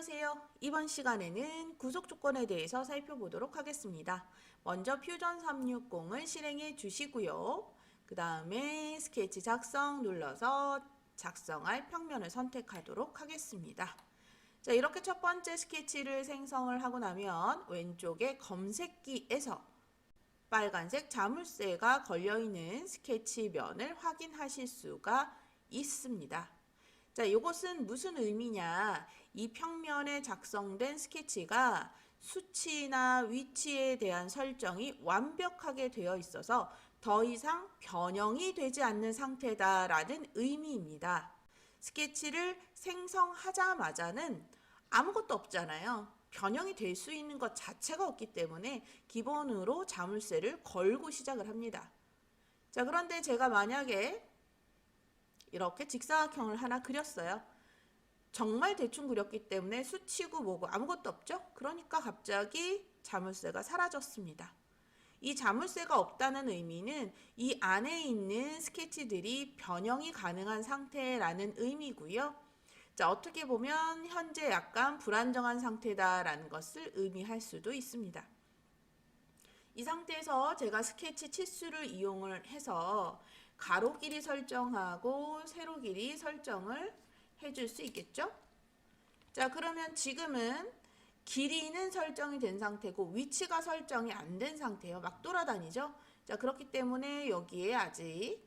안녕하세요. 이번 시간에는 구속 조건에 대해서 살펴보도록 하겠습니다. 먼저 퓨전 360을 실행해 주시고요. 그 다음에 스케치 작성 눌러서 작성할 평면을 선택하도록 하겠습니다. 자, 이렇게 첫 번째 스케치를 생성을 하고 나면 왼쪽에 검색기에서 빨간색 자물쇠가 걸려있는 스케치면을 확인하실 수가 있습니다. 자, 이것은 무슨 의미냐? 이 평면에 작성된 스케치가 수치나 위치에 대한 설정이 완벽하게 되어 있어서 더 이상 변형이 되지 않는 상태다라는 의미입니다. 스케치를 생성하자마자는 아무것도 없잖아요. 변형이 될 수 있는 것 자체가 없기 때문에 기본으로 자물쇠를 걸고 시작을 합니다. 자, 그런데 제가 만약에 이렇게 직사각형을 하나 그렸어요. 정말 대충 그렸기 때문에 수치고 뭐고 아무것도 없죠? 그러니까 갑자기 자물쇠가 사라졌습니다. 이 자물쇠가 없다는 의미는 이 안에 있는 스케치들이 변형이 가능한 상태라는 의미고요. 자, 어떻게 보면 현재 약간 불안정한 상태다라는 것을 의미할 수도 있습니다. 이 상태에서 제가 스케치 치수를 이용을 해서 가로 길이 설정하고 세로 길이 설정을 해줄 수 있겠죠? 자, 그러면 지금은 길이는 설정이 된 상태고 위치가 설정이 안 된 상태예요. 막 돌아다니죠? 자, 그렇기 때문에 여기에 아직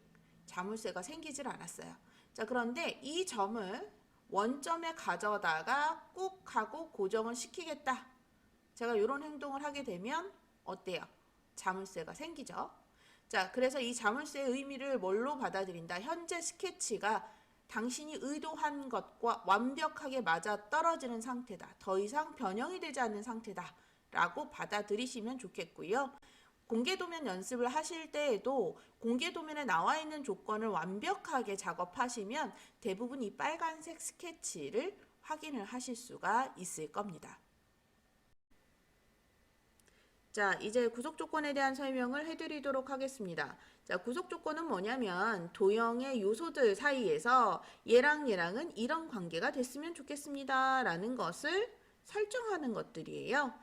자물쇠가 생기질 않았어요. 자, 그런데 이 점을 원점에 가져다가 꾹 하고 고정을 시키겠다. 제가 이런 행동을 하게 되면 어때요? 자물쇠가 생기죠. 자, 그래서 이 자물쇠의 의미를 뭘로 받아들인다? 현재 스케치가 당신이 의도한 것과 완벽하게 맞아 떨어지는 상태다. 더 이상 변형이 되지 않는 상태다. 라고 받아들이시면 좋겠고요. 공개도면 연습을 하실 때에도 공개도면에 나와 있는 조건을 완벽하게 작업하시면 대부분 이 빨간색 스케치를 확인을 하실 수가 있을 겁니다. 자, 이제 구속 조건에 대한 설명을 해드리도록 하겠습니다. 자, 구속 조건은 뭐냐면 도형의 요소들 사이에서 얘랑은 이런 관계가 됐으면 좋겠습니다. 라는 것을 설정하는 것들이에요.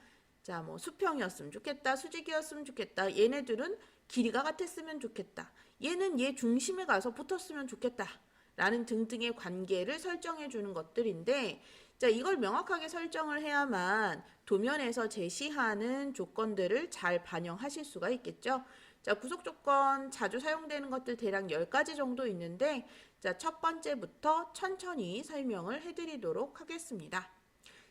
자, 뭐 수평이었으면 좋겠다. 수직이었으면 좋겠다. 얘네들은 길이가 같았으면 좋겠다. 얘는 얘 중심에 가서 붙었으면 좋겠다. 라는 등등의 관계를 설정해 주는 것들인데, 자, 이걸 명확하게 설정을 해야만 도면에서 제시하는 조건들을 잘 반영하실 수가 있겠죠. 자, 구속 조건 자주 사용되는 것들 대략 10가지 정도 있는데, 자, 첫 번째부터 천천히 설명을 해드리도록 하겠습니다.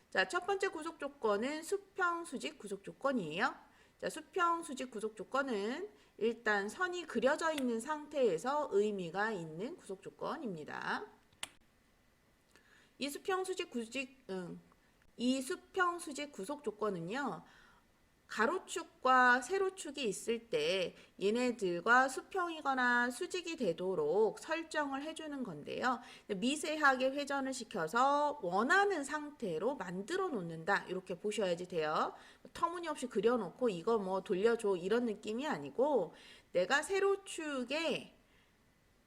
자, 첫 번째 구속 조건은 수평 수직 구속 조건이에요. 자, 수평 수직 구속 조건은 일단 선이 그려져 있는 상태에서 의미가 있는 구속 조건입니다. 이 수평 수직 구속 조건은요. 가로축과 세로축이 있을 때 얘네들과 수평이거나 수직이 되도록 설정을 해주는 건데요. 미세하게 회전을 시켜서 원하는 상태로 만들어 놓는다. 이렇게 보셔야지 돼요. 터무니없이 그려놓고 이거 뭐 돌려줘 이런 느낌이 아니고 내가 세로축에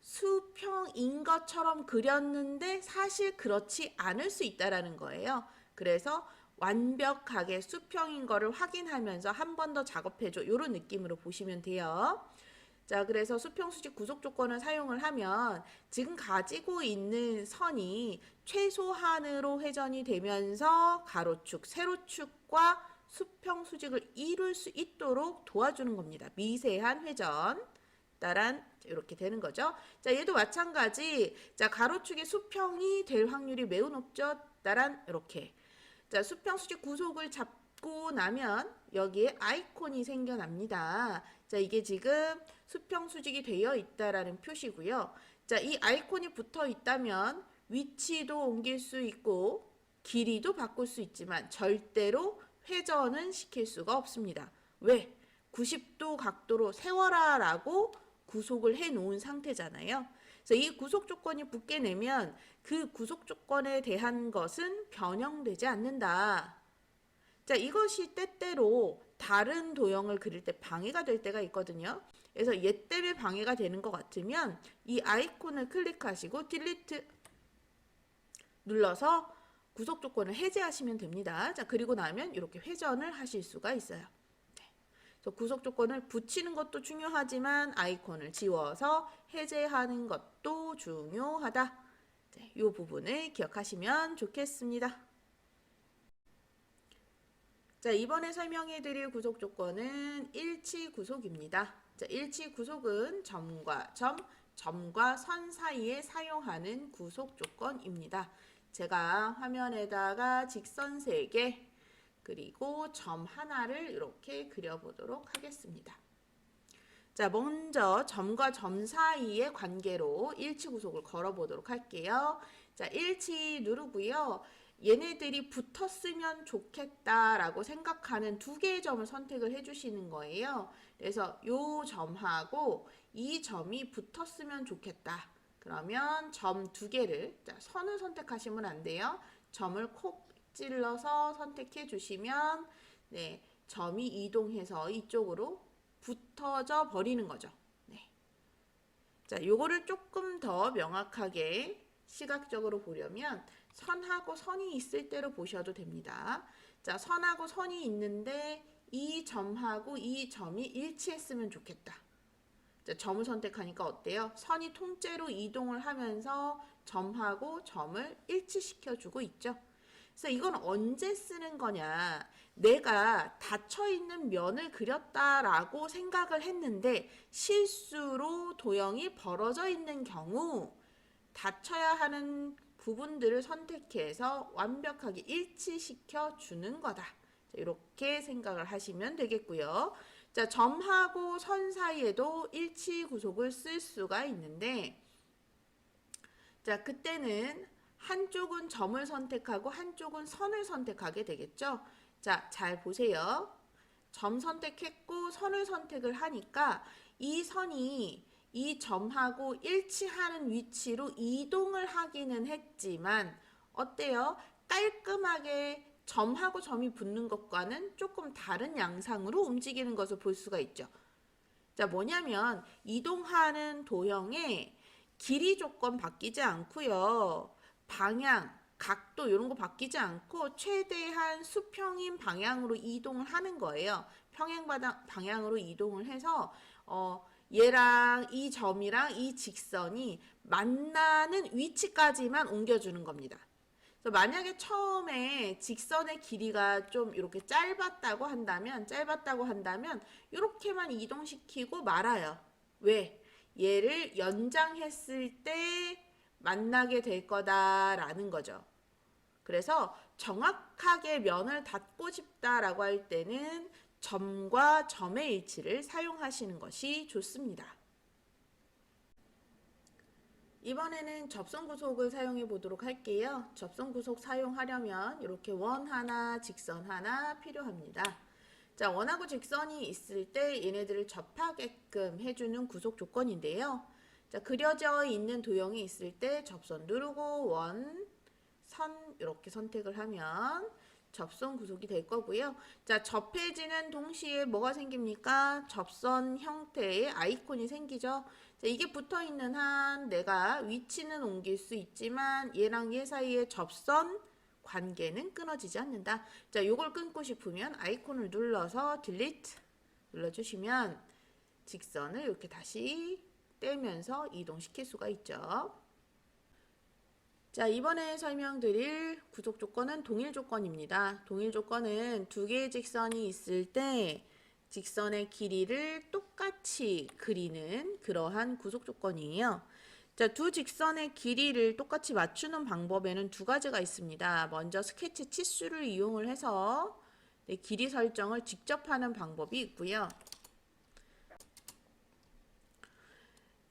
수평인 것처럼 그렸는데 사실 그렇지 않을 수 있다라는 거예요. 그래서 완벽하게 수평인 거를 확인하면서 한 번 더 작업해줘. 이런 느낌으로 보시면 돼요. 자, 그래서 수평 수직 구속 조건을 사용을 하면 지금 가지고 있는 선이 최소한으로 회전이 되면서 가로축, 세로축과 수평 수직을 이룰 수 있도록 도와주는 겁니다. 미세한 회전. 따란 이렇게 되는 거죠. 자, 얘도 마찬가지. 자, 가로축의 수평이 될 확률이 매우 높죠. 따란 이렇게. 자, 수평 수직 구속을 잡고 나면 여기에 아이콘이 생겨납니다. 자, 이게 지금 수평 수직이 되어 있다라는 표시고요. 자, 이 아이콘이 붙어 있다면 위치도 옮길 수 있고 길이도 바꿀 수 있지만 절대로 회전은 시킬 수가 없습니다. 왜? 90도 각도로 세워라 라고 구속을 해 놓은 상태잖아요. 그래서 이 구속 조건이 붙게 되면 그 구속 조건에 대한 것은 변형되지 않는다. 자, 이것이 때때로 다른 도형을 그릴 때 방해가 될 때가 있거든요. 그래서 얘 때문에 방해가 되는 것 같으면 이 아이콘을 클릭하시고 딜리트 눌러서 구속 조건을 해제하시면 됩니다. 자, 그리고 나면 이렇게 회전을 하실 수가 있어요. 그래서 구속 조건을 붙이는 것도 중요하지만 아이콘을 지워서 해제하는 것도 중요하다. 이 부분을 기억하시면 좋겠습니다. 자, 이번에 설명해 드릴 구속 조건은 일치 구속입니다. 자, 일치 구속은 점과 점, 점과 선 사이에 사용하는 구속 조건입니다. 제가 화면에다가 직선 3개 그리고 점 하나를 이렇게 그려보도록 하겠습니다. 자, 먼저 점과 점 사이의 관계로 일치 구속을 걸어보도록 할게요. 자, 일치 누르고요. 얘네들이 붙었으면 좋겠다라고 생각하는 2개의 점을 선택을 해주시는 거예요. 그래서 이 점하고 이 점이 붙었으면 좋겠다. 그러면 점 2개를, 자, 선을 선택하시면 안 돼요. 점을 콕 찔러서 선택해 주시면 네, 점이 이동해서 이쪽으로 붙어져 버리는 거죠. 네. 자, 요거를 조금 더 명확하게 시각적으로 보려면 선하고 선이 있을 때로 보셔도 됩니다. 자, 선하고 선이 있는데 이 점하고 이 점이 일치했으면 좋겠다. 자, 점을 선택하니까 어때요? 선이 통째로 이동을 하면서 점하고 점을 일치시켜주고 있죠. 그래서 이건 언제 쓰는 거냐? 내가 닫혀있는 면을 그렸다라고 생각을 했는데 실수로 도형이 벌어져 있는 경우 닫혀야 하는 부분들을 선택해서 완벽하게 일치시켜 주는 거다. 이렇게 생각을 하시면 되겠고요. 자, 점하고 선 사이에도 일치 구속을 쓸 수가 있는데, 자, 그때는 한쪽은 점을 선택하고 한쪽은 선을 선택하게 되겠죠. 자, 잘 보세요. 점 선택했고 선을 선택을 하니까 이 선이 이 점하고 일치하는 위치로 이동을 하기는 했지만 어때요? 깔끔하게 점하고 점이 붙는 것과는 조금 다른 양상으로 움직이는 것을 볼 수가 있죠. 자, 뭐냐면 이동하는 도형의 길이 조건 바뀌지 않고요. 방향, 각도 이런 거 바뀌지 않고 최대한 수평인 방향으로 이동을 하는 거예요. 평행 방향으로 이동을 해서 얘랑 이 점이랑 이 직선이 만나는 위치까지만 옮겨주는 겁니다. 그래서 만약에 처음에 직선의 길이가 좀 이렇게 짧았다고 한다면 이렇게만 이동시키고 말아요. 왜? 얘를 연장했을 때 만나게 될 거다라는 거죠. 그래서 정확하게 면을 닫고 싶다라고 할 때는 점과 점의 일치를 사용하시는 것이 좋습니다. 이번에는 접선구속을 사용해 보도록 할게요. 접선구속 사용하려면 이렇게 원 하나, 직선 하나 필요합니다. 자, 원하고 직선이 있을 때 얘네들을 접하게끔 해주는 구속 조건인데요. 자, 그려져 있는 도형이 있을 때 접선 누르고 원, 선 이렇게 선택을 하면 접선 구속이 될 거고요. 자, 접해지는 동시에 뭐가 생깁니까? 접선 형태의 아이콘이 생기죠. 자, 이게 붙어 있는 한 내가 위치는 옮길 수 있지만 얘랑 얘 사이의 접선 관계는 끊어지지 않는다. 자, 요걸 끊고 싶으면 아이콘을 눌러서 딜리트 눌러주시면 직선을 이렇게 다시 떼면서 이동시킬 수가 있죠. 자, 이번에 설명드릴 구속 조건은 동일 조건입니다. 동일 조건은 2개의 직선이 있을 때 직선의 길이를 똑같이 그리는 그러한 구속 조건이에요. 자, 두 직선의 길이를 똑같이 맞추는 방법에는 2가지가 있습니다. 먼저 스케치 치수를 이용을 해서 길이 설정을 직접 하는 방법이 있고요.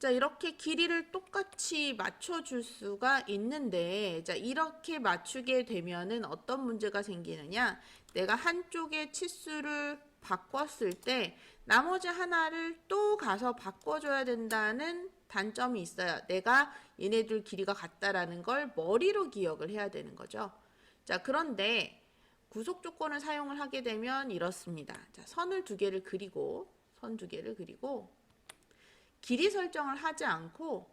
자, 이렇게 길이를 똑같이 맞춰줄 수가 있는데, 자, 이렇게 맞추게 되면은 어떤 문제가 생기느냐? 내가 한쪽의 치수를 바꿨을 때 나머지 하나를 또 가서 바꿔줘야 된다는 단점이 있어요. 내가 얘네들 길이가 같다라는 걸 머리로 기억을 해야 되는 거죠. 자, 그런데 구속 조건을 사용을 하게 되면 이렇습니다. 자, 선을 2개를 그리고, 선 2개를 그리고, 길이 설정을 하지 않고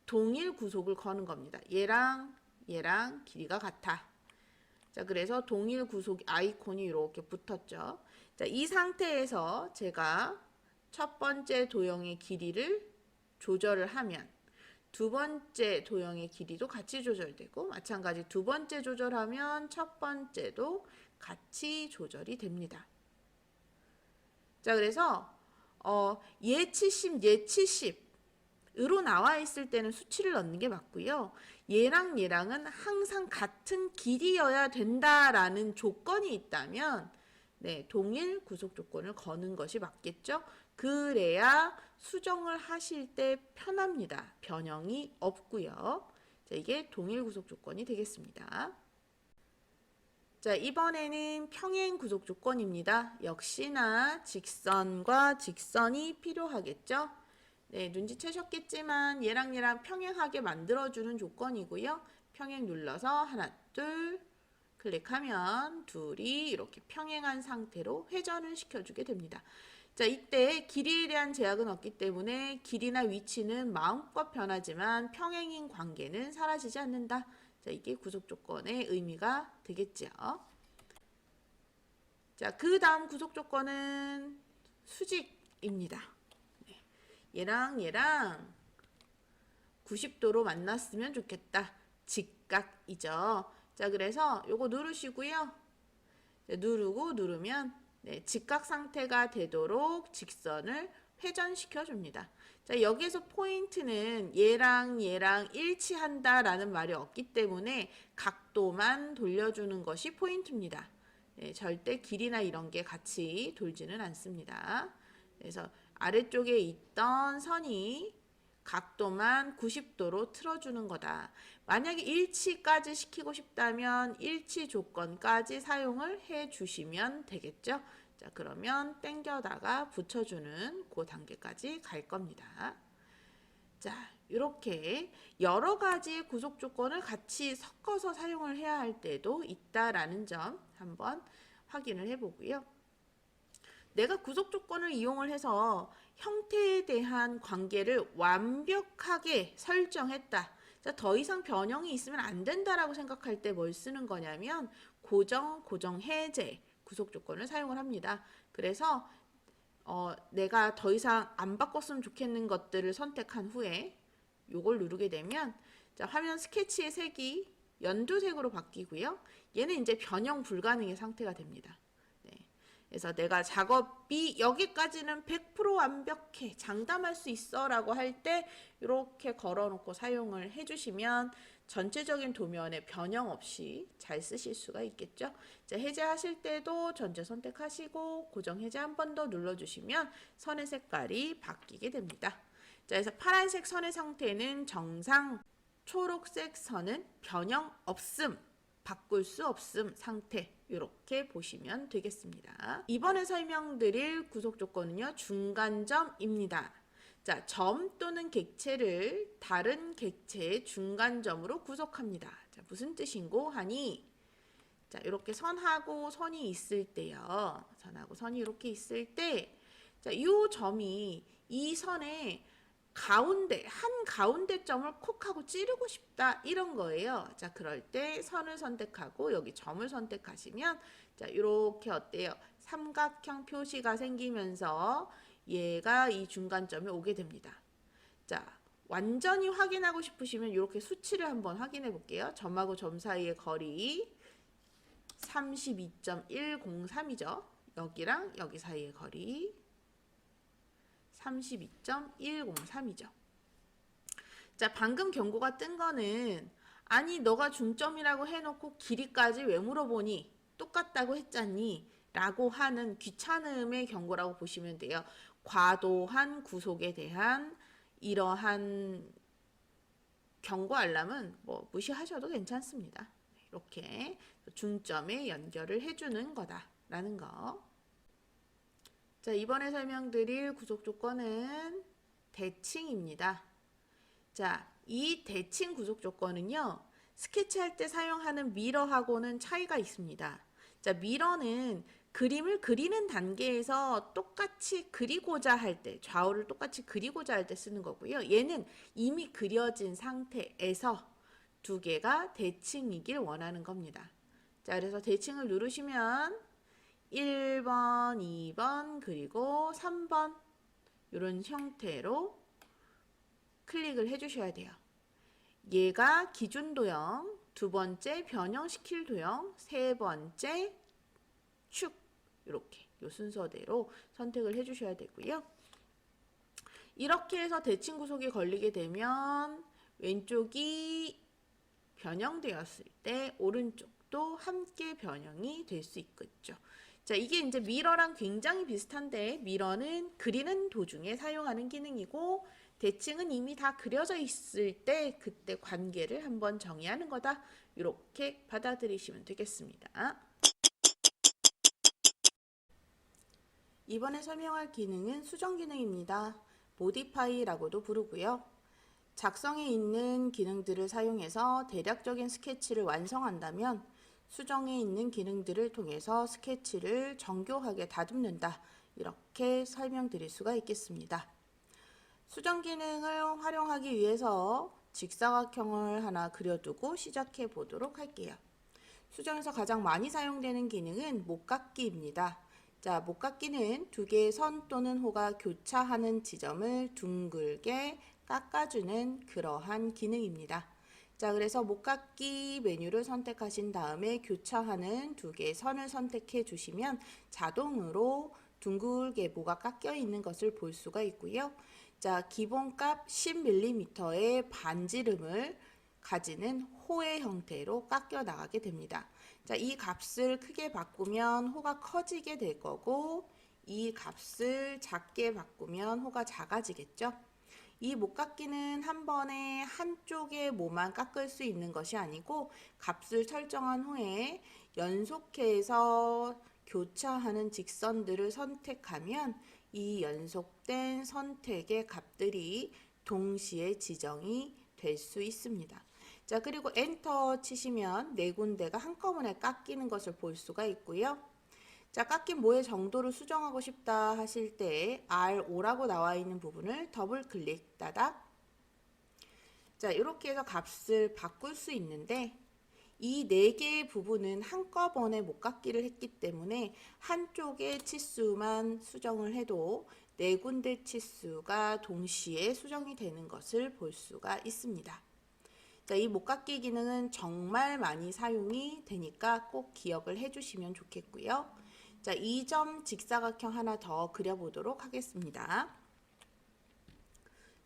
동일 구속을 거는 겁니다. 얘랑 얘랑 길이가 같아. 자, 그래서 동일 구속 아이콘이 이렇게 붙었죠. 자, 이 상태에서 제가 첫 번째 도형의 길이를 조절을 하면 두 번째 도형의 길이도 같이 조절되고, 마찬가지 두 번째 조절하면 첫 번째도 같이 조절이 됩니다. 자, 그래서 얘 70, 얘 70으로 나와 있을 때는 수치를 넣는 게 맞고요. 얘랑 얘랑은 항상 같은 길이여야 된다라는 조건이 있다면 네, 동일 구속 조건을 거는 것이 맞겠죠. 그래야 수정을 하실 때 편합니다. 변형이 없고요. 자, 이게 동일 구속 조건이 되겠습니다. 자, 이번에는 평행 구속 조건입니다. 역시나 직선과 직선이 필요하겠죠. 네, 눈치채셨겠지만 얘랑 평행하게 만들어주는 조건이고요. 평행 눌러서 하나, 둘 클릭하면 둘이 이렇게 평행한 상태로 회전을 시켜주게 됩니다. 자, 이때 길이에 대한 제약은 없기 때문에 길이나 위치는 마음껏 변하지만 평행인 관계는 사라지지 않는다. 자, 이게 구속 조건의 의미가 되겠죠. 자, 그 다음 구속 조건은 수직입니다. 네. 얘랑 90도로 만났으면 좋겠다. 직각이죠. 자, 그래서 요거 누르시고요. 자, 누르면 네, 직각 상태가 되도록 직선을 회전시켜 줍니다. 자, 여기에서 포인트는 얘랑 일치한다라는 말이 없기 때문에 각도만 돌려주는 것이 포인트입니다. 네, 절대 길이나 이런 게 같이 돌지는 않습니다. 그래서 아래쪽에 있던 선이 각도만 90도로 틀어주는 거다. 만약에 일치까지 시키고 싶다면 일치 조건까지 사용을 해 주시면 되겠죠. 자, 그러면 당겨다가 붙여주는 그 단계까지 갈 겁니다. 자, 이렇게 여러 가지 구속 조건을 같이 섞어서 사용을 해야 할 때도 있다라는 점 한번 확인을 해보고요. 내가 구속 조건을 이용을 해서 형태에 대한 관계를 완벽하게 설정했다. 자, 더 이상 변형이 있으면 안 된다라고 생각할 때 뭘 쓰는 거냐면 고정, 해제 구속 조건을 사용을 합니다. 그래서 내가 더 이상 안 바꿨으면 좋겠는 것들을 선택한 후에 요걸 누르게 되면 자, 화면 스케치의 색이 연두색으로 바뀌고요. 얘는 이제 변형 불가능의 상태가 됩니다. 그래서 내가 작업이 여기까지는 100% 완벽해, 장담할 수 있어 라고 할 때 이렇게 걸어놓고 사용을 해주시면 전체적인 도면에 변형 없이 잘 쓰실 수가 있겠죠. 자, 해제하실 때도 전체 선택하시고 고정 해제 한 번 더 눌러주시면 선의 색깔이 바뀌게 됩니다. 자, 그래서 파란색 선의 상태는 정상, 초록색 선은 변형 없음, 바꿀 수 없음 상태, 이렇게 보시면 되겠습니다. 이번에 설명드릴 구속 조건은요, 중간점입니다. 자, 점 또는 객체를 다른 객체의 중간점으로 구속합니다. 자, 무슨 뜻인고 하니, 자, 이렇게 선하고 선이 있을 때요. 선하고 선이 이렇게 있을 때, 자, 이 점이 이 선의 가운데, 한 가운데 점을 콕 하고 찌르고 싶다 이런 거예요. 자, 그럴 때 선을 선택하고 여기 점을 선택하시면 자, 이렇게 어때요? 삼각형 표시가 생기면서 얘가 이 중간점에 오게 됩니다. 자, 완전히 확인하고 싶으시면 이렇게 수치를 한번 확인해 볼게요. 점하고 점 사이의 거리 32.103이죠. 여기랑 여기 사이의 거리 32.103이죠. 자, 방금 경고가 뜬 거는 아니 너가 중점이라고 해놓고 길이까지 왜 물어보니? 똑같다고 했잖니? 라고 하는 귀찮음의 경고라고 보시면 돼요. 과도한 구속에 대한 이러한 경고 알람은 뭐 무시하셔도 괜찮습니다. 이렇게 중점에 연결을 해주는 거다라는 거. 자, 이번에 설명드릴 구속 조건은 대칭입니다. 자, 이 대칭 구속 조건은요, 스케치할 때 사용하는 미러하고는 차이가 있습니다. 자, 미러는 그림을 그리는 단계에서 똑같이 그리고자 할 때, 좌우를 똑같이 그리고자 할 때 쓰는 거고요. 얘는 이미 그려진 상태에서 두 개가 대칭이길 원하는 겁니다. 자, 그래서 대칭을 누르시면 1번, 2번, 그리고 3번 이런 형태로 클릭을 해주셔야 돼요. 얘가 기준 도형, 두 번째 변형시킬 도형, 세 번째 축 이렇게 이 순서대로 선택을 해주셔야 되고요. 이렇게 해서 대칭 구속이 걸리게 되면 왼쪽이 변형되었을 때 오른쪽도 함께 변형이 될 수 있겠죠. 자, 이게 이제 미러랑 굉장히 비슷한데 미러는 그리는 도중에 사용하는 기능이고 대칭은 이미 다 그려져 있을 때 그때 관계를 한번 정의하는 거다. 이렇게 받아들이시면 되겠습니다. 이번에 설명할 기능은 수정 기능입니다. 모디파이라고도 부르고요. 작성에 있는 기능들을 사용해서 대략적인 스케치를 완성한다면 수정에 있는 기능들을 통해서 스케치를 정교하게 다듬는다. 이렇게 설명드릴 수가 있겠습니다. 수정 기능을 활용하기 위해서 직사각형을 하나 그려두고 시작해 보도록 할게요. 수정에서 가장 많이 사용되는 기능은 못깎기입니다. 자, 못깎기는 두 개의 선 또는 호가 교차하는 지점을 둥글게 깎아주는 그러한 기능입니다. 자, 그래서 못깎기 메뉴를 선택하신 다음에 교차하는 두 개의 선을 선택해 주시면 자동으로 둥글게 뭐가 깎여 있는 것을 볼 수가 있고요. 자, 기본값 10mm의 반지름을 가지는 호의 형태로 깎여 나가게 됩니다. 자, 이 값을 크게 바꾸면 호가 커지게 될 거고 이 값을 작게 바꾸면 호가 작아지겠죠. 이 못깎기는 한 번에 한쪽의 모만 깎을 수 있는 것이 아니고 값을 설정한 후에 연속해서 교차하는 직선들을 선택하면 이 연속된 선택의 값들이 동시에 지정이 될 수 있습니다. 자, 그리고 엔터 치시면 네 군데가 한꺼번에 깎이는 것을 볼 수가 있고요. 자, 깎인 모의 정도를 수정하고 싶다 하실 때 R5라고 나와 있는 부분을 더블 클릭 따닥. 자, 이렇게 해서 값을 바꿀 수 있는데 이 네 개의 부분은 한꺼번에 못깎기를 했기 때문에 한쪽의 치수만 수정을 해도 네 군데 치수가 동시에 수정이 되는 것을 볼 수가 있습니다. 자, 이 못깎기 기능은 정말 많이 사용이 되니까 꼭 기억을 해주시면 좋겠고요. 자, 2점 직사각형 하나 더 그려보도록 하겠습니다.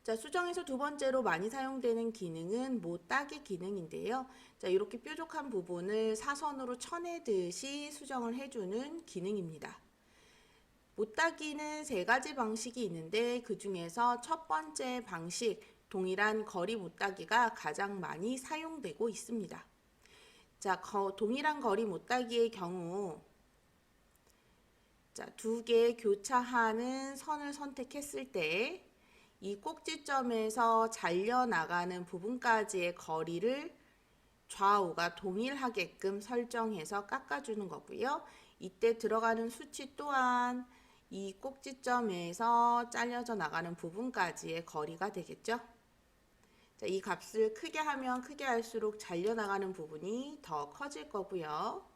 자, 수정에서 두 번째로 많이 사용되는 기능은 못따기 기능인데요. 자, 이렇게 뾰족한 부분을 사선으로 쳐내듯이 수정을 해주는 기능입니다. 못따기는 세 가지 방식이 있는데 그 중에서 첫 번째 방식, 동일한 거리 못따기가 가장 많이 사용되고 있습니다. 자, 동일한 거리 못따기의 경우 자, 두 개 교차하는 선을 선택했을 때 이 꼭지점에서 잘려나가는 부분까지의 거리를 좌우가 동일하게끔 설정해서 깎아주는 거고요. 이때 들어가는 수치 또한 이 꼭지점에서 잘려져 나가는 부분까지의 거리가 되겠죠. 자, 이 값을 크게 하면 크게 할수록 잘려나가는 부분이 더 커질 거고요.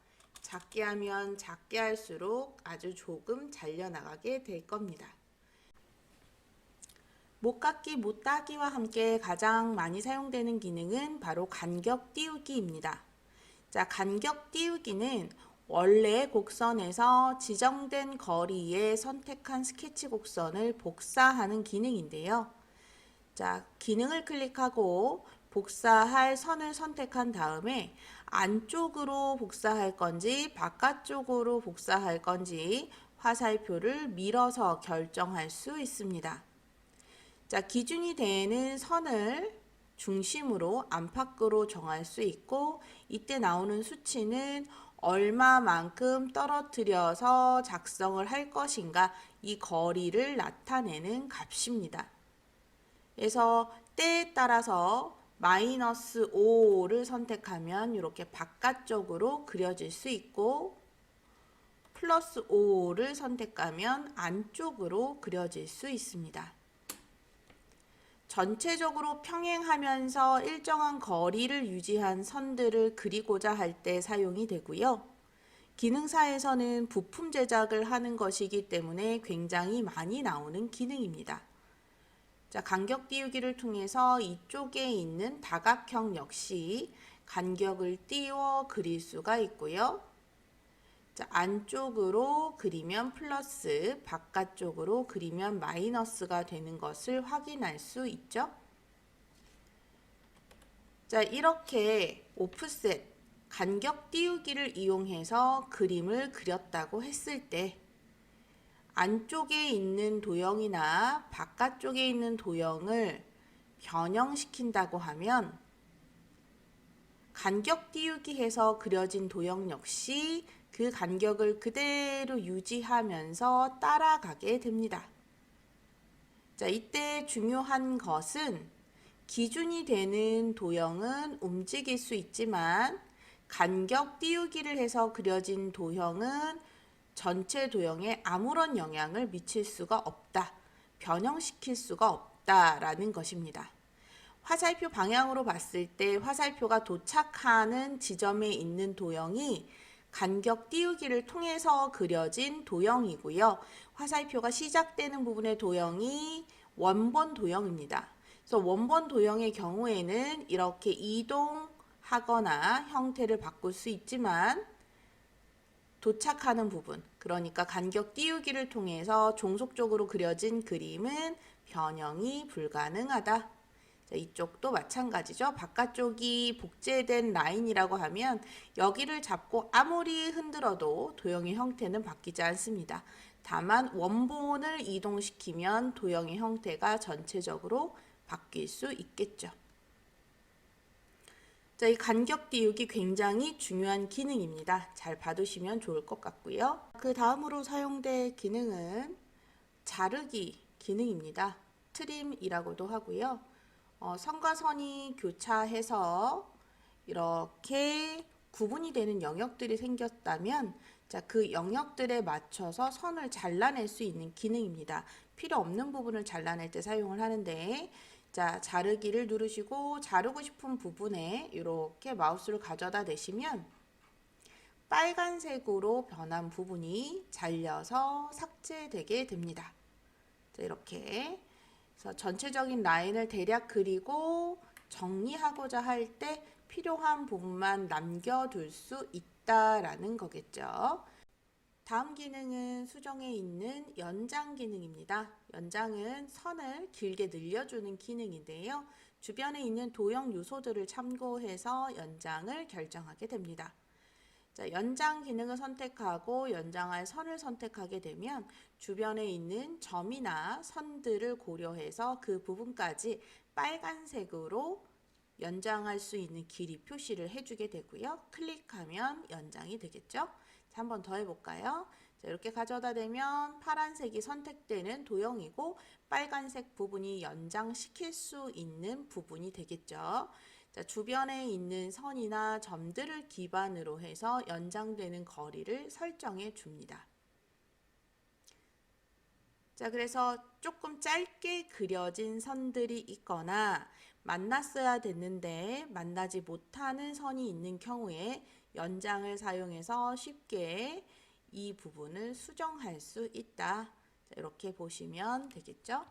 작게 하면 작게 할수록 아주 조금 잘려나가게 될 겁니다. 못깎기, 못따기와 함께 가장 많이 사용되는 기능은 바로 간격 띄우기입니다. 자, 간격 띄우기는 원래 곡선에서 지정된 거리에 선택한 스케치 곡선을 복사하는 기능인데요. 자, 기능을 클릭하고 복사할 선을 선택한 다음에 안쪽으로 복사할 건지 바깥쪽으로 복사할 건지 화살표를 밀어서 결정할 수 있습니다. 자, 기준이 되는 선을 중심으로 안팎으로 정할 수 있고 이때 나오는 수치는 얼마만큼 떨어뜨려서 작성을 할 것인가 이 거리를 나타내는 값입니다. 그래서 때에 따라서 마이너스 5를 선택하면 이렇게 바깥쪽으로 그려질 수 있고 플러스 5를 선택하면 안쪽으로 그려질 수 있습니다. 전체적으로 평행하면서 일정한 거리를 유지한 선들을 그리고자 할 때 사용이 되고요. 기능사에서는 부품 제작을 하는 것이기 때문에 굉장히 많이 나오는 기능입니다. 자, 간격 띄우기를 통해서 이쪽에 있는 다각형 역시 간격을 띄워 그릴 수가 있고요. 자, 안쪽으로 그리면 플러스, 바깥쪽으로 그리면 마이너스가 되는 것을 확인할 수 있죠. 자, 이렇게 오프셋, 간격 띄우기를 이용해서 그림을 그렸다고 했을 때 안쪽에 있는 도형이나 바깥쪽에 있는 도형을 변형시킨다고 하면 간격 띄우기 해서 그려진 도형 역시 그 간격을 그대로 유지하면서 따라가게 됩니다. 자, 이때 중요한 것은 기준이 되는 도형은 움직일 수 있지만 간격 띄우기를 해서 그려진 도형은 전체 도형에 아무런 영향을 미칠 수가 없다. 변형시킬 수가 없다라는 것입니다. 화살표 방향으로 봤을 때 화살표가 도착하는 지점에 있는 도형이 간격 띄우기를 통해서 그려진 도형이고요. 화살표가 시작되는 부분의 도형이 원본 도형입니다. 그래서 원본 도형의 경우에는 이렇게 이동하거나 형태를 바꿀 수 있지만 도착하는 부분, 그러니까 간격 띄우기를 통해서 종속적으로 그려진 그림은 변형이 불가능하다. 이쪽도 마찬가지죠. 바깥쪽이 복제된 라인이라고 하면 여기를 잡고 아무리 흔들어도 도형의 형태는 바뀌지 않습니다. 다만 원본을 이동시키면 도형의 형태가 전체적으로 바뀔 수 있겠죠. 자, 이 간격 띄우기 굉장히 중요한 기능입니다. 잘 봐두시면 좋을 것 같고요. 그 다음으로 사용될 기능은 자르기 기능입니다. 트림이라고도 하고요. 선과 선이 교차해서 이렇게 구분이 되는 영역들이 생겼다면 자, 그 영역들에 맞춰서 선을 잘라낼 수 있는 기능입니다. 필요 없는 부분을 잘라낼 때 사용을 하는데 자, 자르기를 누르시고 자르고 싶은 부분에 이렇게 마우스를 가져다 대시면 빨간색으로 변한 부분이 잘려서 삭제되게 됩니다. 자, 이렇게 그래서 전체적인 라인을 대략 그리고 정리하고자 할 때 필요한 부분만 남겨둘 수 있다라는 거겠죠. 다음 기능은 수정에 있는 연장 기능입니다. 연장은 선을 길게 늘려주는 기능인데요. 주변에 있는 도형 요소들을 참고해서 연장을 결정하게 됩니다. 자, 연장 기능을 선택하고 연장할 선을 선택하게 되면 주변에 있는 점이나 선들을 고려해서 그 부분까지 빨간색으로 연장할 수 있는 길이 표시를 해주게 되고요. 클릭하면 연장이 되겠죠. 자, 한번 더 해볼까요? 자, 이렇게 가져다 대면 파란색이 선택되는 도형이고 빨간색 부분이 연장시킬 수 있는 부분이 되겠죠. 자, 주변에 있는 선이나 점들을 기반으로 해서 연장되는 거리를 설정해 줍니다. 자, 그래서 조금 짧게 그려진 선들이 있거나 만났어야 됐는데 만나지 못하는 선이 있는 경우에 연장을 사용해서 쉽게 이 부분을 수정할 수 있다. 자, 이렇게 보시면 되겠죠?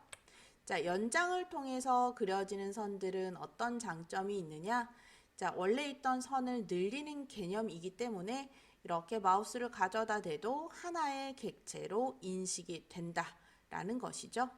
자, 연장을 통해서 그려지는 선들은 어떤 장점이 있느냐? 자, 원래 있던 선을 늘리는 개념이기 때문에 이렇게 마우스를 가져다 대도 하나의 객체로 인식이 된다라는 것이죠.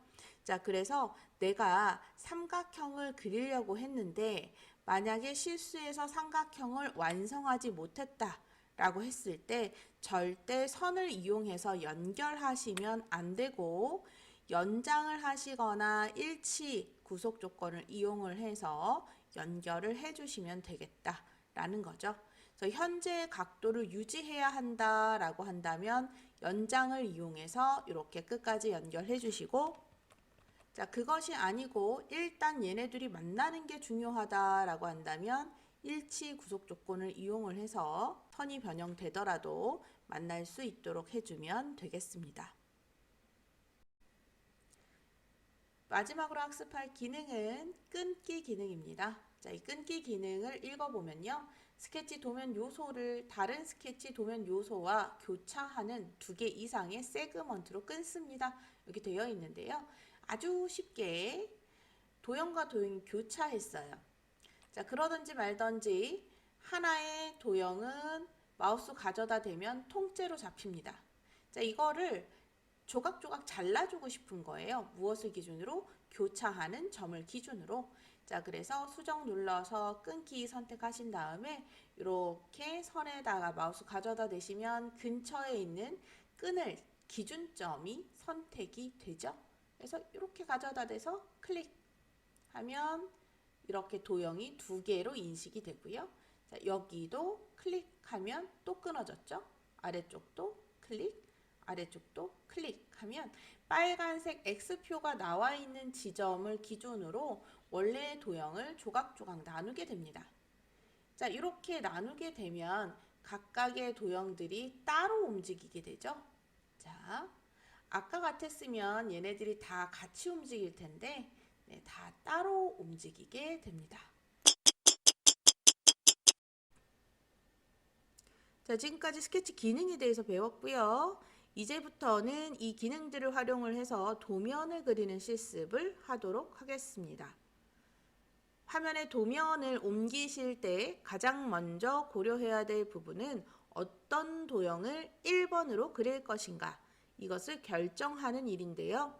자, 그래서 내가 삼각형을 그리려고 했는데 만약에 실수해서 삼각형을 완성하지 못했다 라고 했을 때 절대 선을 이용해서 연결하시면 안 되고 연장을 하시거나 일치 구속 조건을 이용을 해서 연결을 해주시면 되겠다라는 거죠. 그래서 현재의 각도를 유지해야 한다라고 한다면 연장을 이용해서 이렇게 끝까지 연결해 주시고 자, 그것이 아니고 일단 얘네들이 만나는 게 중요하다라고 한다면 일치 구속 조건을 이용을 해서 선이 변형되더라도 만날 수 있도록 해주면 되겠습니다. 마지막으로 학습할 기능은 끊기 기능입니다. 자, 이 끊기 기능을 읽어보면요. 스케치 도면 요소를 다른 스케치 도면 요소와 교차하는 2개 이상의 세그먼트로 끊습니다. 이렇게 되어 있는데요. 아주 쉽게 도형과 도형이 교차했어요. 자, 그러든지 말든지 하나의 도형은 마우스 가져다 대면 통째로 잡힙니다. 자, 이거를 조각조각 잘라주고 싶은 거예요. 무엇을 기준으로? 교차하는 점을 기준으로. 자, 그래서 수정 눌러서 끊기 선택하신 다음에 이렇게 선에다가 마우스 가져다 대시면 근처에 있는 끊을 기준점이 선택이 되죠. 그래서 이렇게 가져다 대서 클릭하면 이렇게 도형이 2개로 인식이 되고요. 자, 여기도 클릭하면 또 끊어졌죠. 아래쪽도 클릭, 아래쪽도 클릭하면 빨간색 X표가 나와 있는 지점을 기준으로 원래의 도형을 조각조각 나누게 됩니다. 자, 이렇게 나누게 되면 각각의 도형들이 따로 움직이게 되죠. 자, 아까 같았으면 얘네들이 다 같이 움직일 텐데 다 따로 움직이게 됩니다. 자, 지금까지 스케치 기능에 대해서 배웠고요. 이제부터는 이 기능들을 활용을 해서 도면을 그리는 실습을 하도록 하겠습니다. 화면에 도면을 옮기실 때 가장 먼저 고려해야 될 부분은 어떤 도형을 1번으로 그릴 것인가, 이것을 결정하는 일인데요.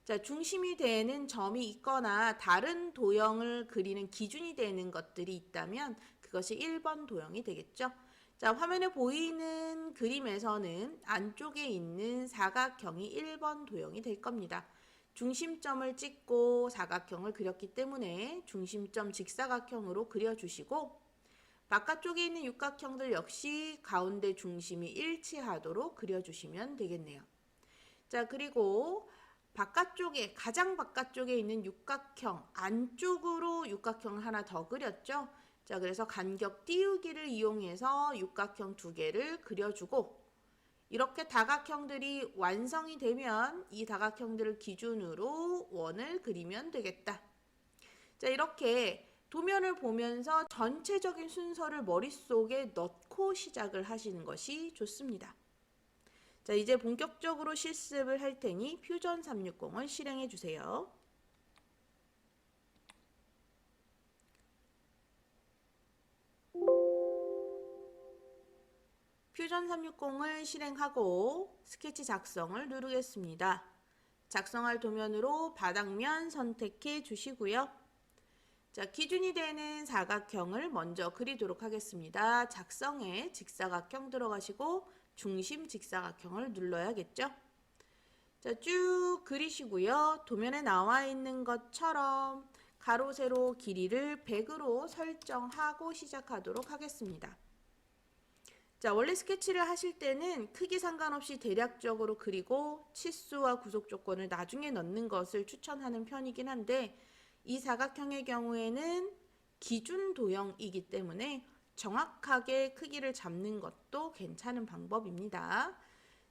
자, 중심이 되는 점이 있거나 다른 도형을 그리는 기준이 되는 것들이 있다면 그것이 1번 도형이 되겠죠. 자, 화면에 보이는 그림에서는 안쪽에 있는 사각형이 1번 도형이 될 겁니다. 중심점을 찍고 사각형을 그렸기 때문에 중심점 직사각형으로 그려주시고, 바깥쪽에 있는 육각형들 역시 가운데 중심이 일치하도록 그려주시면 되겠네요. 자, 그리고 바깥쪽에, 가장 바깥쪽에 있는 육각형 안쪽으로 육각형을 하나 더 그렸죠. 자, 그래서 간격 띄우기를 이용해서 육각형 2개를 그려주고, 이렇게 다각형들이 완성이 되면 이 다각형들을 기준으로 원을 그리면 되겠다. 자, 이렇게 도면을 보면서 전체적인 순서를 머릿속에 넣고 시작을 하시는 것이 좋습니다. 자, 이제 본격적으로 실습을 할 테니 퓨전 360을 실행해 주세요. 퓨전 360을 실행하고 스케치 작성을 누르겠습니다. 작성할 도면으로 바닥면 선택해 주시고요. 자, 기준이 되는 사각형을 먼저 그리도록 하겠습니다. 작성에 직사각형 들어가시고 중심 직사각형을 눌러야겠죠. 자, 쭉 그리시고요. 도면에 나와 있는 것처럼 가로 세로 길이를 100으로 설정하고 시작하도록 하겠습니다. 자, 원래 스케치를 하실 때는 크기 상관없이 대략적으로 그리고 치수와 구속 조건을 나중에 넣는 것을 추천하는 편이긴 한데, 이 사각형의 경우에는 기준 도형이기 때문에 정확하게 크기를 잡는 것도 괜찮은 방법입니다.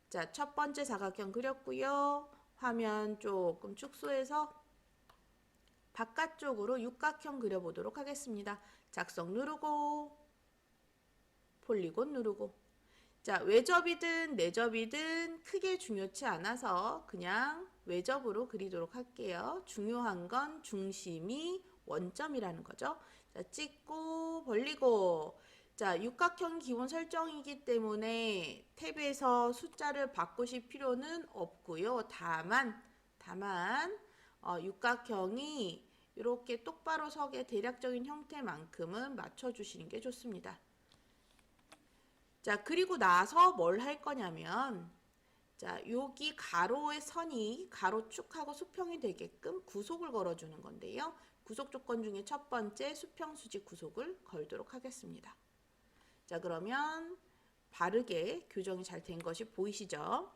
자, 첫 번째 사각형 그렸고요. 화면 조금 축소해서 바깥쪽으로 육각형 그려보도록 하겠습니다. 작성 누르고 폴리곤 누르고, 자, 외접이든 내접이든 크게 중요치 않아서 그냥 외접으로 그리도록 할게요. 중요한 건 중심이 원점이라는 거죠. 자, 찍고 벌리고. 자, 육각형 기본 설정이기 때문에 탭에서 숫자를 바꾸실 필요는 없고요. 다만 육각형이 이렇게 똑바로 서게 대략적인 형태만큼은 맞춰주시는 게 좋습니다. 자, 그리고 나서 뭘 할 거냐면, 자, 여기 가로의 선이 가로축하고 수평이 되게끔 구속을 걸어주는 건데요. 구속 조건 중에 첫 번째 수평 수직 구속을 걸도록 하겠습니다. 자, 그러면 바르게 교정이 잘 된 것이 보이시죠?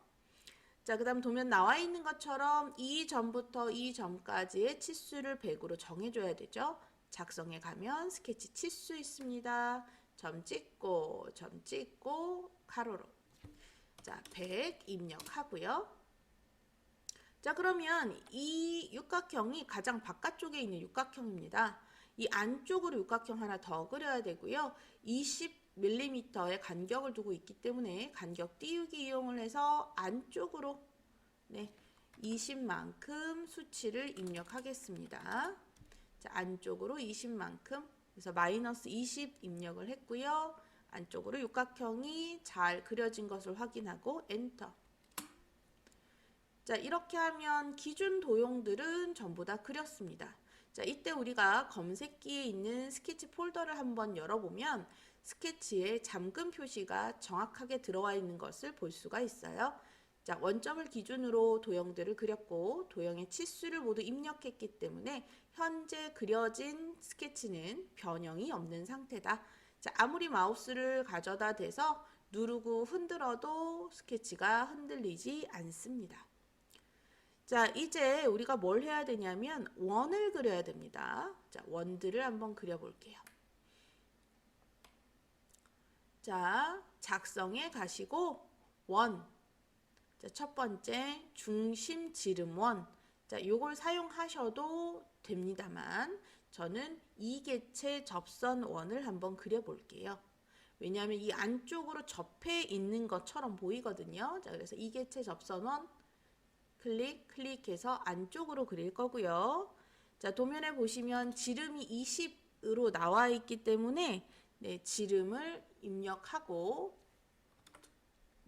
자, 그 다음 도면 나와 있는 것처럼 이 점부터 이 점까지의 치수를 100으로 정해줘야 되죠. 작성에 가면 스케치 치수 있습니다. 점 찍고 가로로. 자, 100 입력하고요. 자, 그러면 이 육각형이 가장 바깥쪽에 있는 육각형입니다. 이 안쪽으로 육각형 하나 더 그려야 되고요. 20mm의 간격을 두고 있기 때문에 간격 띄우기 이용을 해서 안쪽으로 20만큼 수치를 입력하겠습니다. 자, 안쪽으로 20만큼, 그래서 마이너스 20 입력을 했고요. 안쪽으로 육각형이 잘 그려진 것을 확인하고 엔터. 자, 이렇게 하면 기준 도형들은 전부 다 그렸습니다. 자, 이때 우리가 검색기에 있는 스케치 폴더를 한번 열어보면 스케치에 잠금 표시가 정확하게 들어와 있는 것을 볼 수가 있어요. 자, 원점을 기준으로 도형들을 그렸고 도형의 치수를 모두 입력했기 때문에 현재 그려진 스케치는 변형이 없는 상태다. 자, 아무리 마우스를 가져다 대서 누르고 흔들어도 스케치가 흔들리지 않습니다. 자, 이제 우리가 뭘 해야 되냐면 원을 그려야 됩니다. 자, 원들을 한번 그려볼게요. 자, 작성에 가시고 원. 자, 첫 번째 중심 지름 원. 자, 요걸 사용하셔도 됩니다만 저는 이개체 접선 원을 한번 그려볼게요. 왜냐하면 이 안쪽으로 접해 있는 것처럼 보이거든요. 자, 그래서 이개체 접선 원 클릭해서 안쪽으로 그릴 거고요. 자, 도면에 보시면 지름이 20으로 나와 있기 때문에 지름을 입력하고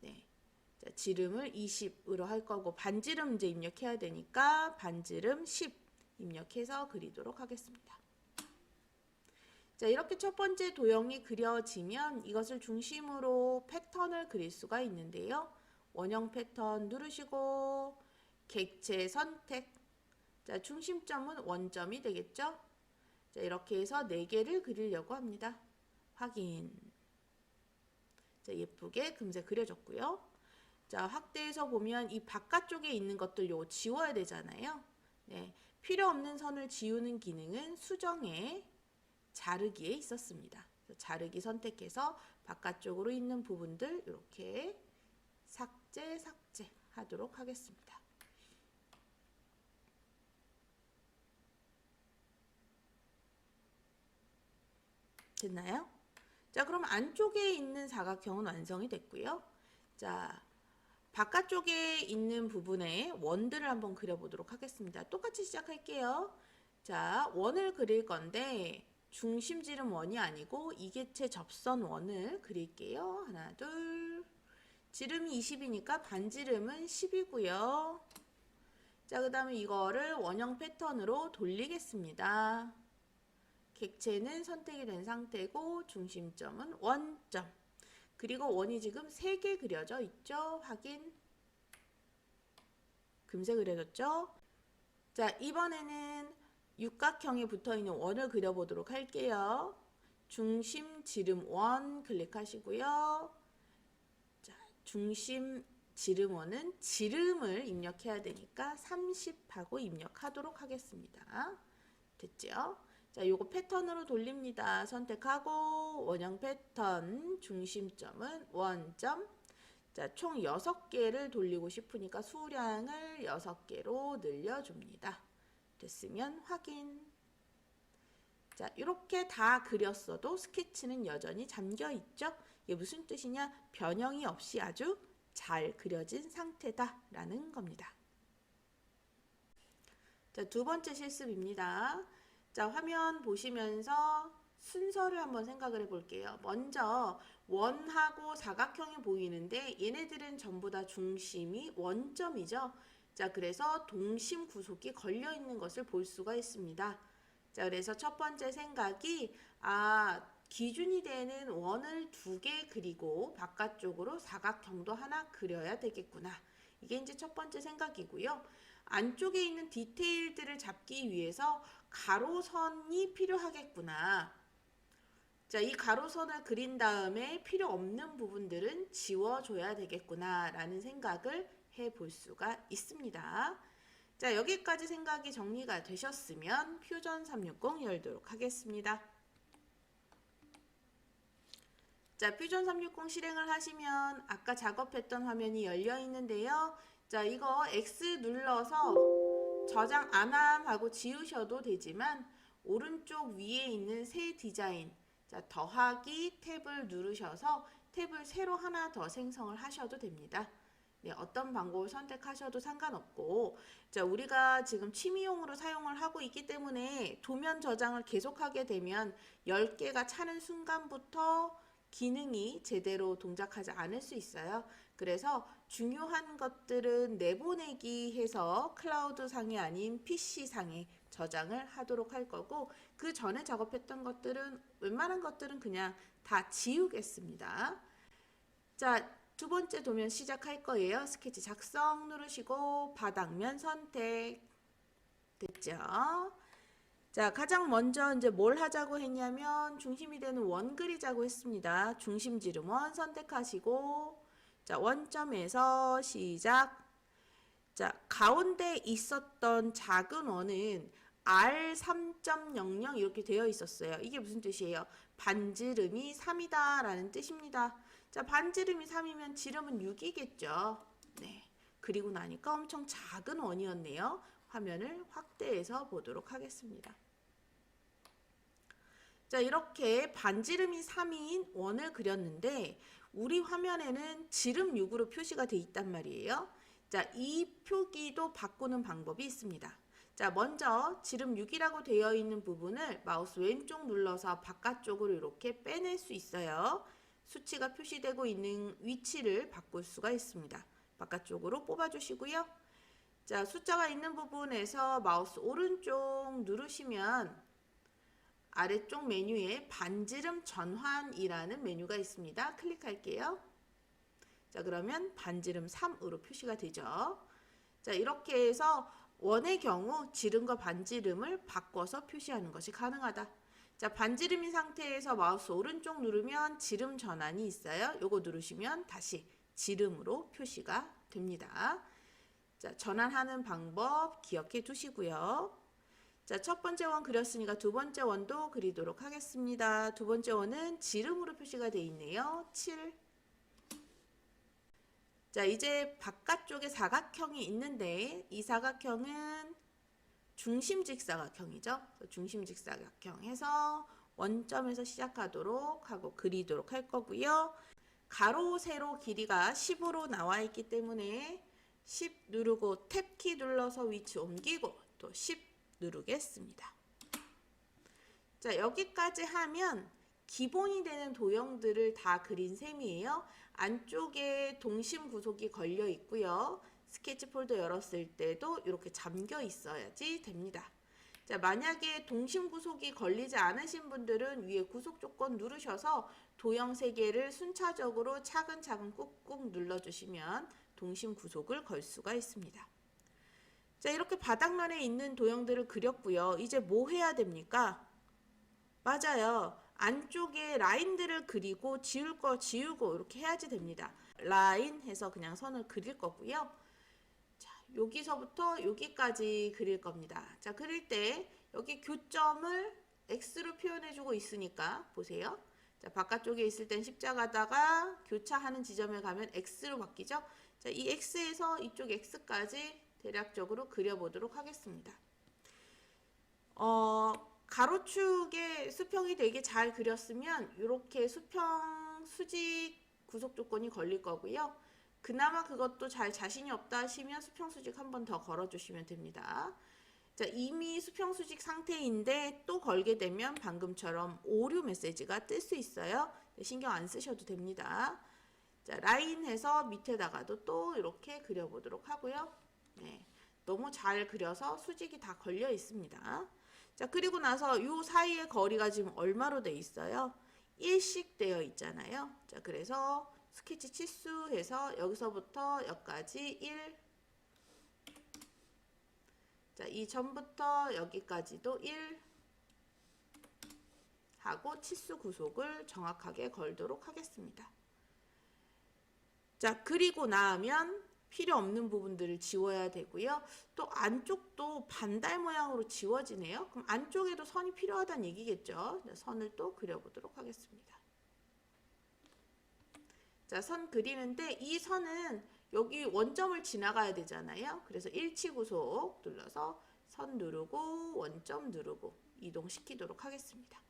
자, 지름을 20으로 할 거고 반지름 이제 입력해야 되니까 반지름 10 입력해서 그리도록 하겠습니다. 자, 이렇게 첫 번째 도형이 그려지면 이것을 중심으로 패턴을 그릴 수가 있는데요. 원형 패턴 누르시고 객체 선택. 자, 중심점은 원점이 되겠죠. 자, 이렇게 해서 4개를 그리려고 합니다. 확인. 자, 예쁘게 금세 그려졌고요. 자, 확대해서 보면 이 바깥쪽에 있는 것들 요거 지워야 되잖아요. 네, 필요 없는 선을 지우는 기능은 수정에 자르기에 있었습니다. 자르기 선택해서 바깥쪽으로 있는 부분들 이렇게 삭제 하도록 하겠습니다. 됐나요? 자, 그럼 안쪽에 있는 사각형은 완성이 됐고요. 자, 바깥쪽에 있는 부분에 원들을 한번 그려보도록 하겠습니다. 똑같이 시작할게요. 자, 원을 그릴 건데 중심 지름 원이 아니고 이개체 접선 원을 그릴게요. 하나, 둘. 지름이 20이니까 반지름은 10이고요. 자, 그 다음에 이거를 원형 패턴으로 돌리겠습니다. 객체는 선택이 된 상태고 중심점은 원점. 그리고 원이 지금 3개 그려져 있죠. 확인. 금세 그려졌죠. 자, 이번에는 육각형에 붙어있는 원을 그려보도록 할게요. 중심 지름 원 클릭하시고요. 자, 중심 지름 원은 지름을 입력해야 되니까 30하고 입력하도록 하겠습니다. 됐죠? 자, 요거 패턴으로 돌립니다. 선택하고 원형 패턴 중심점은 원점. 자, 총 6개를 돌리고 싶으니까 수량을 6개로 늘려줍니다. 됐으면 확인. 자, 이렇게 다 그렸어도 스케치는 여전히 잠겨 있죠? 이게 무슨 뜻이냐? 변형이 없이 아주 잘 그려진 상태다라는 겁니다. 자, 두 번째 실습입니다. 자, 화면 보시면서 순서를 한번 생각을 해볼게요. 먼저 원하고 사각형이 보이는데 얘네들은 전부 다 중심이 원점이죠. 자, 그래서 동심 구속이 걸려 있는 것을 볼 수가 있습니다. 자, 그래서 첫 번째 생각이 기준이 되는 원을 2개 그리고 바깥쪽으로 사각형도 하나 그려야 되겠구나. 이게 이제 첫 번째 생각이고요. 안쪽에 있는 디테일들을 잡기 위해서 가로선이 필요하겠구나. 자, 이 가로선을 그린 다음에 필요 없는 부분들은 지워줘야 되겠구나 라는 생각을 해볼 수가 있습니다. 자, 여기까지 생각이 정리가 되셨으면 퓨전 360 열도록 하겠습니다. 자, 퓨전 360 실행을 하시면 아까 작업했던 화면이 열려 있는데요. 자, 이거 X 눌러서 저장 안함 하고 지우셔도 되지만 오른쪽 위에 있는 새 디자인, 자, 더하기 탭을 누르셔서 탭을 새로 하나 더 생성을 하셔도 됩니다. 네, 어떤 방법을 선택하셔도 상관없고, 자, 우리가 지금 취미용으로 사용을 하고 있기 때문에 도면 저장을 계속하게 되면 10개가 차는 순간부터 기능이 제대로 동작하지 않을 수 있어요. 그래서 중요한 것들은 내보내기 해서 클라우드 상이 아닌 PC 상에 저장을 하도록 할 거고, 그 전에 작업했던 것들은 웬만한 것들은 그냥 다 지우겠습니다. 자, 두 번째 도면 시작할 거예요. 스케치 작성 누르시고 바닥면 선택. 됐죠? 자, 가장 먼저 이제 뭘 하자고 했냐면 중심이 되는 원 그리자고 했습니다. 중심 지름 원 선택하시고, 자, 원점에서 시작. 자, 가운데 있었던 작은 원은 R3.00 이렇게 되어 있었어요. 이게 무슨 뜻이에요? 반지름이 3이다 라는 뜻입니다. 자, 반지름이 3이면 지름은 6이겠죠. 네. 그리고 나니까 엄청 작은 원이었네요. 화면을 확대해서 보도록 하겠습니다. 자, 이렇게 반지름이 3인 원을 그렸는데 우리 화면에는 지름 6으로 표시가 돼 있단 말이에요. 자, 이 표기도 바꾸는 방법이 있습니다. 자, 먼저 지름 6이라고 되어 있는 부분을 마우스 왼쪽 눌러서 바깥쪽으로 이렇게 빼낼 수 있어요. 수치가 표시되고 있는 위치를 바꿀 수가 있습니다. 바깥쪽으로 뽑아주시고요. 자, 숫자가 있는 부분에서 마우스 오른쪽 누르시면 아래쪽 메뉴에 반지름 전환이라는 메뉴가 있습니다. 클릭할게요. 자, 그러면 반지름 3으로 표시가 되죠. 자, 이렇게 해서 원의 경우 지름과 반지름을 바꿔서 표시하는 것이 가능하다. 자, 반지름인 상태에서 마우스 오른쪽 누르면 지름 전환이 있어요. 요거 누르시면 다시 지름으로 표시가 됩니다. 자, 전환하는 방법 기억해 두시고요. 자, 첫 번째 원 그렸으니까 두 번째 원도 그리도록 하겠습니다. 두 번째 원은 지름으로 표시가 되어 있네요. 7. 자, 이제 바깥쪽에 사각형이 있는데 이 사각형은 중심직사각형이죠. 중심직사각형 해서 원점에서 시작하도록 하고 그리도록 할 거고요. 가로 세로 길이가 10으로 나와 있기 때문에 10 누르고 탭키 눌러서 위치 옮기고 또 10 누르겠습니다. 자, 여기까지 하면 기본이 되는 도형들을 다 그린 셈이에요. 안쪽에 동심 구속이 걸려 있고요. 스케치 폴더 열었을 때도 이렇게 잠겨 있어야지 됩니다. 자, 만약에 동심 구속이 걸리지 않으신 분들은 위에 구속 조건 누르셔서 도형 3개를 순차적으로 차근차근 꾹꾹 눌러주시면 동심 구속을 걸 수가 있습니다. 자, 이렇게 바닥면에 있는 도형들을 그렸고요. 이제 뭐 해야 됩니까? 맞아요. 안쪽에 라인들을 그리고 지울 거 지우고 이렇게 해야지 됩니다. 라인 해서 그냥 선을 그릴 거고요. 자, 여기서부터 여기까지 그릴 겁니다. 자, 그릴 때 여기 교점을 X로 표현해주고 있으니까 보세요. 자, 바깥쪽에 있을 땐 십자가다가 교차하는 지점에 가면 X로 바뀌죠. 자, 이 X에서 이쪽 X까지 대략적으로 그려보도록 하겠습니다. 가로축의 수평이 되게 잘 그렸으면 이렇게 수평 수직 구속 조건이 걸릴 거고요. 그나마 그것도 잘 자신이 없다 하시면 수평 수직 한 번 더 걸어주시면 됩니다. 자, 이미 수평 수직 상태인데 또 걸게 되면 방금처럼 오류 메시지가 뜰 수 있어요. 신경 안 쓰셔도 됩니다. 자, 라인 해서 밑에다가도 또 이렇게 그려보도록 하고요. 네, 너무 잘 그려서 수직이 다 걸려 있습니다. 자, 그리고 나서 이 사이의 거리가 지금 얼마로 돼 있어요? 1씩 되어 있잖아요. 자, 그래서 스케치 치수 해서 여기서부터 여기까지 1. 자, 이 점부터 여기까지도 1 하고 치수 구속을 정확하게 걸도록 하겠습니다. 자, 그리고 나면 필요 없는 부분들을 지워야 되고요. 또 안쪽도 반달 모양으로 지워지네요. 그럼 안쪽에도 선이 필요하다는 얘기겠죠. 선을 또 그려보도록 하겠습니다. 자, 선 그리는데 이 선은 여기 원점을 지나가야 되잖아요. 그래서 일치 구속 눌러서 선 누르고 원점 누르고 이동시키도록 하겠습니다.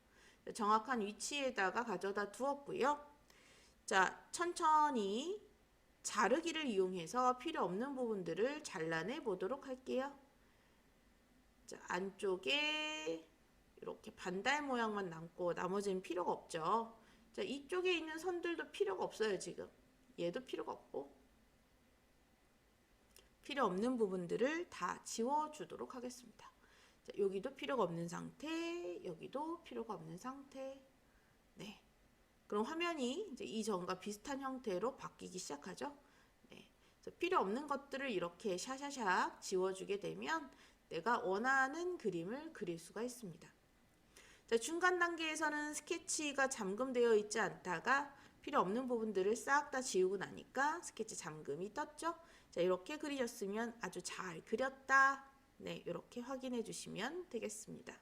정확한 위치에다가 가져다 두었고요. 자, 천천히 자르기를 이용해서 필요 없는 부분들을 잘라내 보도록 할게요. 자, 안쪽에 이렇게 반달 모양만 남고 나머지는 필요가 없죠. 자, 이쪽에 있는 선들도 필요가 없어요, 지금. 얘도 필요가 없고. 필요 없는 부분들을 다 지워주도록 하겠습니다. 자, 여기도 필요가 없는 상태, 여기도 필요가 없는 상태. 네. 그럼 화면이 이제 이전과 비슷한 형태로 바뀌기 시작하죠. 네. 필요 없는 것들을 이렇게 샤샤샥 지워주게 되면 내가 원하는 그림을 그릴 수가 있습니다. 자, 중간 단계에서는 스케치가 잠금되어 있지 않다가 필요 없는 부분들을 싹 다 지우고 나니까 스케치 잠금이 떴죠. 자, 이렇게 그리셨으면 아주 잘 그렸다. 네, 이렇게 확인해 주시면 되겠습니다.